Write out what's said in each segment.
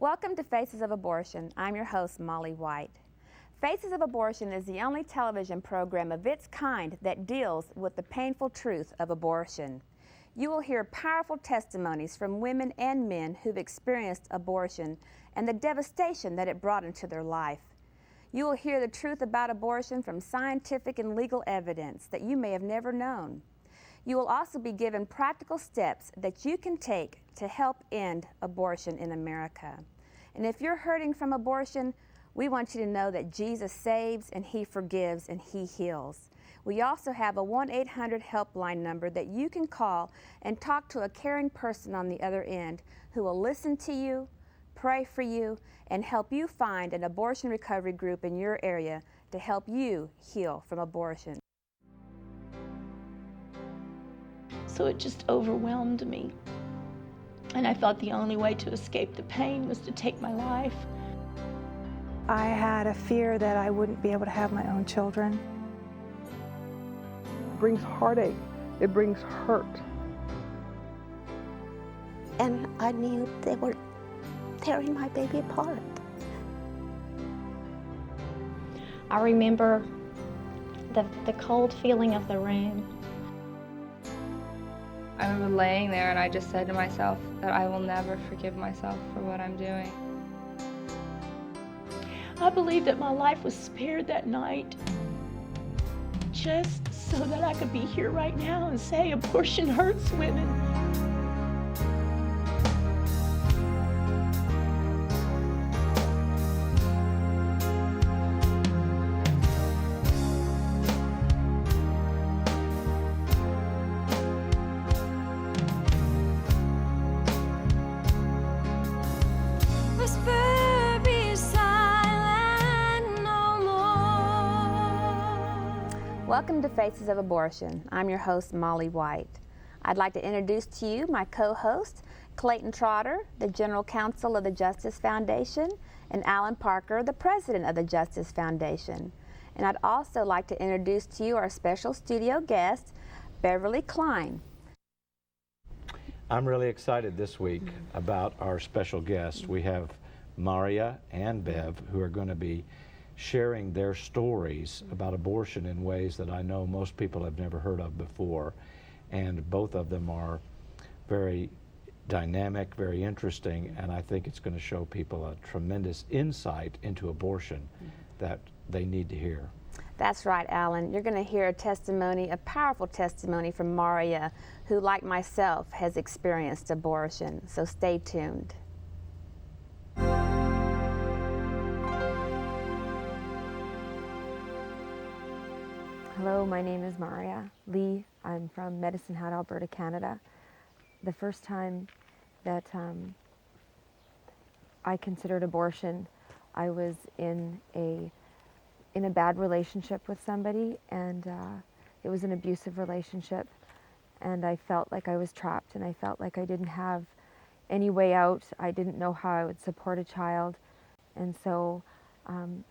Welcome to Faces of Abortion. I'm your host, Molly White. Faces of Abortion is the only television program of its kind that deals with the painful truth of abortion. You will hear powerful testimonies from women and men who've experienced abortion and the devastation that it brought into their life. You will hear the truth about abortion from scientific and legal evidence that you may have never known. You will also be given practical steps that you can take to help end abortion in America. And if you're hurting from abortion, we want you to know that Jesus saves and He forgives and He heals. We also have a 1-800 helpline number that you can call and talk to a caring person on the other end who will listen to you, pray for you, and help you find an abortion recovery group in your area to help you heal from abortion. So it just overwhelmed me. And I thought the only way to escape the pain was to take my life. I had a fear that I wouldn't be able to have my own children. It brings heartache. It brings hurt. And I knew they were tearing my baby apart. I remember the cold feeling of the room. I remember laying there and I just said to myself that I will never forgive myself for what I'm doing. I believed that my life was spared that night just so that I could be here right now and say abortion hurts women. Welcome to Faces of Abortion. I'm your host, Molly White. I'd like to introduce to you my co-host, Clayton Trotter, the General Counsel of the Justice Foundation, and Alan Parker, the President of the Justice Foundation. And I'd also like to introduce to you our special studio guest, Beverly Klein. I'm really excited this week about our special guests. We have Maria and Bev, who are going to be sharing their stories about abortion in ways that I know most people have never heard of before. And both of them are very dynamic, very interesting, and I think it's going to show people a tremendous insight into abortion that they need to hear. That's right, Alan. You're going to hear a testimony, a powerful testimony from Maria, who, like myself, has experienced abortion. So stay tuned. Hello, my name is Maria Lee. I'm from Medicine Hat, Alberta, Canada. The first time that I considered abortion, I was in a bad relationship with somebody, and it was an abusive relationship, and I felt like I was trapped, and I felt like I didn't have any way out. I didn't know how I would support a child, and so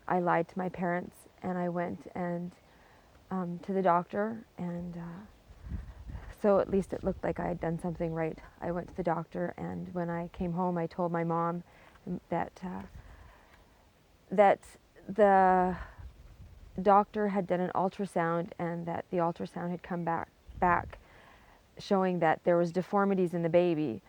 I lied to my parents, and I went and to the doctor, and so at least it looked like I had done something right. I went to the doctor, and when I came home, I told my mom that the doctor had done an ultrasound, and that the ultrasound had come back showing that there was deformities in the baby.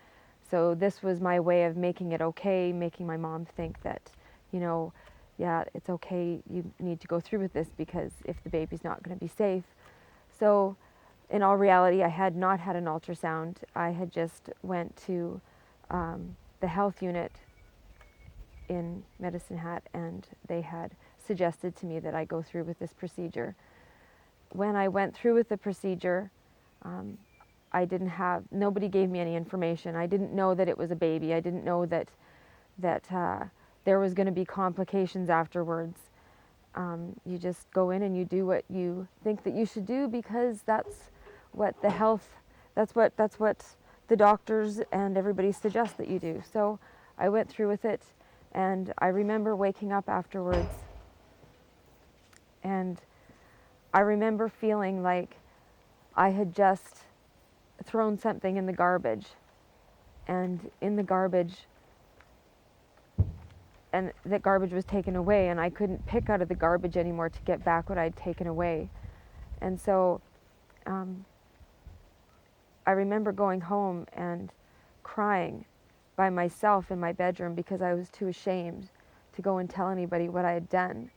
So this was my way of making it okay, making my mom think that, you know, yeah, it's okay, you need to go through with this because if the baby's not going to be safe. So in all reality, I had not had an ultrasound. I had just went to the health unit in Medicine Hat, and they had suggested to me that I go through with this procedure. When I went through with the procedure, nobody gave me any information. I didn't know that it was a baby. I didn't know that there was going to be complications afterwards. You just go in and you do what you think that you should do because that's what the doctors and everybody suggests that you do. So I went through with it, and I remember waking up afterwards, and I remember feeling like I had just thrown something in the garbage, and in the garbage and the garbage was taken away, and I couldn't pick out of the garbage anymore to get back what I'd taken away. And so I remember going home and crying by myself in my bedroom because I was too ashamed to go and tell anybody what I had done.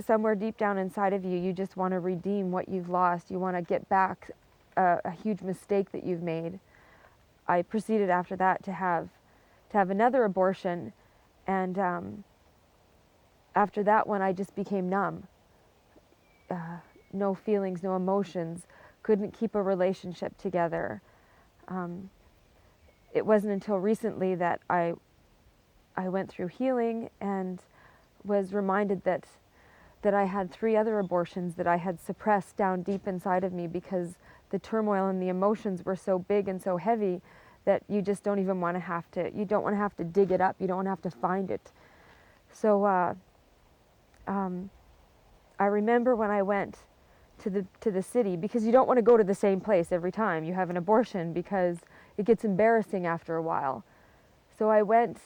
Somewhere deep down inside of you, you just want to redeem what you've lost. You want to get back a huge mistake that you've made. I proceeded after that to have another abortion, and after that one I just became numb. No feelings, no emotions, couldn't keep a relationship together. It wasn't until recently that I went through healing and was reminded that I had 3 other abortions that I had suppressed down deep inside of me because the turmoil and the emotions were so big and so heavy that you just don't even want to have to, you don't want to have to dig it up, you don't want to have to find it. So I remember when I went to the city, because you don't want to go to the same place every time you have an abortion because it gets embarrassing after a while. So I went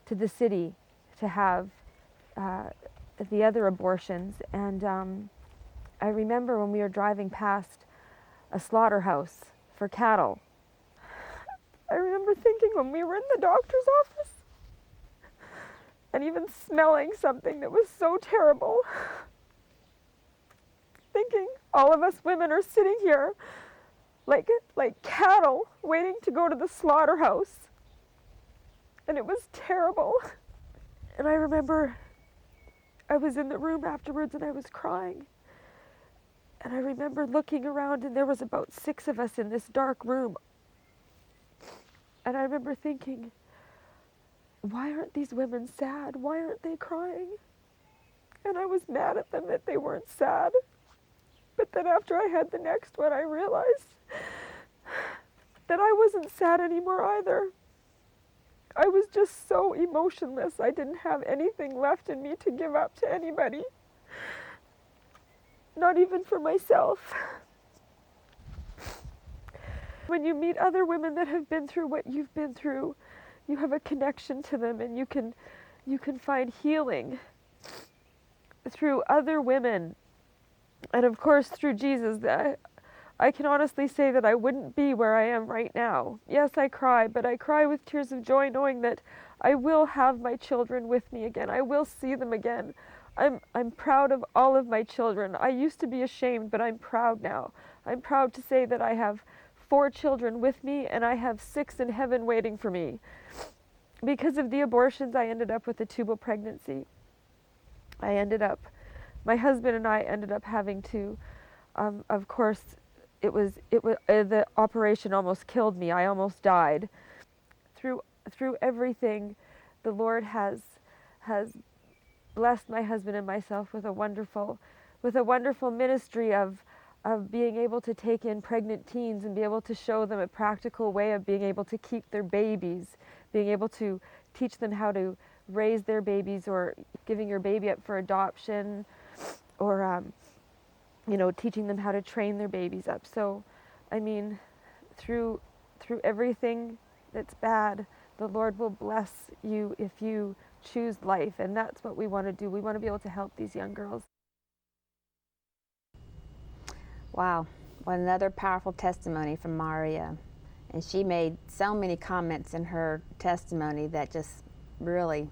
to the city to have the other abortions, and I remember when we were driving past a slaughterhouse for cattle, I remember thinking when we were in the doctor's office and even smelling something that was so terrible, thinking all of us women are sitting here like cattle waiting to go to the slaughterhouse, and it was terrible. And I remember I was in the room afterwards and I was crying, and I remember looking around and there was about 6 of us in this dark room, and I remember thinking, why aren't these women sad? Why aren't they crying? And I was mad at them that they weren't sad. But then after I had the next one, I realized that I wasn't sad anymore either. I was just so emotionless. I didn't have anything left in me to give up to anybody. Not even for myself. When you meet other women that have been through what you've been through, you have a connection to them, and you can find healing through other women. And of course, through Jesus, I can honestly say that I wouldn't be where I am right now. Yes, I cry, but I cry with tears of joy knowing that I will have my children with me again. I will see them again. I'm proud of all of my children. I used to be ashamed, but I'm proud now. I'm proud to say that I have 4 children with me, and I have 6 in heaven waiting for me. Because of the abortions, I ended up with a tubal pregnancy. My husband and I ended up having to, of course, the operation almost killed me. I almost died. Through everything, the Lord has blessed my husband and myself with a wonderful ministry of being able to take in pregnant teens and be able to show them a practical way of being able to keep their babies, being able to teach them how to raise their babies, or giving your baby up for adoption, or teaching them how to train their babies up. So, I mean, through everything that's bad, the Lord will bless you if you choose life, and that's what we want to do. We want to be able to help these young girls. Wow, what another powerful testimony from Maria. And she made so many comments in her testimony that just really